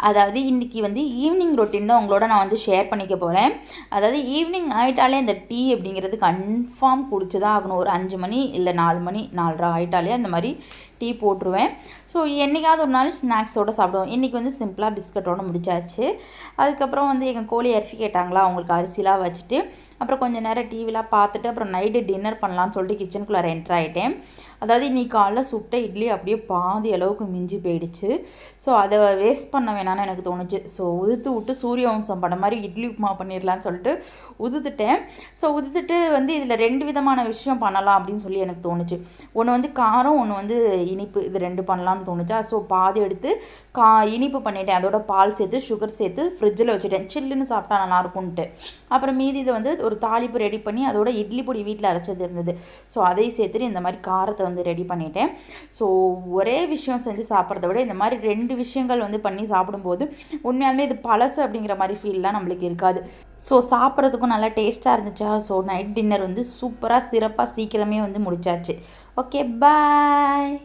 அதாவது இன்றைக்கி வந்து ஈவினிங் ரொட்டீன் தான் உங்களோட நான் வந்து ஷேர் பண்ணிக்க போகிறேன். அதாவது ஈவினிங் ஆகிட்டாலே இந்த டீ அப்படிங்கிறது கன்ஃபார்ம் குடிச்சு தான் ஆகணும். ஒரு 5 மணி இல்லை 4 மணி 4:30 ஆகிட்டாலே அந்த மாதிரி டீ போட்டுருவேன். ஸோ என்றைக்காவது ஒரு நாள் ஸ்நாக்ஸோடு சாப்பிடுவோம். இன்றைக்கி வந்து சிம்பிளாக பிஸ்கட்டோடு முடிச்சாச்சு. அதுக்கப்புறம் வந்து எங்கள் கோழி அரிசி கேட்டாங்களா, அவங்களுக்கு அரிசிலாம் வச்சுட்டு அப்புறம் கொஞ்சம் நேரம் டிவிலாம் பார்த்துட்டு அப்புறம் நைட்டு டின்னர் பண்ணலான்னு சொல்லிட்டு கிச்சனுக்குள்ளே என்டர் ஆகிட்டேன். அதாவது இன்றைக்கி காலைல சுட்ட இட்லி அப்படியே பாதி அளவுக்கு மிஞ்சி போயிடுச்சு. ஸோ அதை வேஸ்ட் பண்ண வேணான்னு எனக்கு தோணுச்சு. ஸோ உதுத்து விட்டு சூரிய வம்சம் படம் மாதிரி இட்லி உப்புமா பண்ணிடலான்னு சொல்லிட்டு உதுத்துட்டேன். ஸோ உதுத்துட்டு வந்து இதில் 2 விதமான விஷயம் பண்ணலாம் அப்படின்னு சொல்லி எனக்கு தோணுச்சு. ஒன்று வந்து காரம், ஒன்று வந்து இனிப்பு. இது 2 பண்ணலான்னு தோணுச்சா. ஸோ பாதி எடுத்து இனிப்பு பண்ணிட்டேன். அதோட பால் சேர்த்து சுகர் சேர்த்து ஃப்ரிட்ஜில் வச்சுட்டேன், சில்லுன்னு சாப்பிட்டா நல்லாயிருக்கும்ன்ட்டு. அப்புறம் மீதி இதை வந்து ஒரு தாளிப்பு ரெடி பண்ணி அதோட இட்லி பொடி வீட்டில் அரைச்சது இருந்தது. ஸோ அதையும் சேர்த்துட்டு இந்த மாதிரி காரத்தை வந்து ரெடி பண்ணிட்டேன். ஸோ ஒரே விஷயம் செஞ்சு சாப்பிட்றத விட இந்த மாதிரி 2 விஷயங்கள் வந்து பண்ணி சாப்பிடும்போது உண்மையாலுமே இது பழசு அப்படிங்கிற மாதிரி ஃபீல்லாம் நம்மளுக்கு இருக்காது. ஸோ சாப்பிட்றதுக்கும் நல்லா டேஸ்ட்டாக இருந்துச்சா. ஸோ நைட் டின்னர் வந்து சூப்பராக சிறப்பாக சீக்கிரமே வந்து முடிச்சாச்சு. ஓகே, பாய்.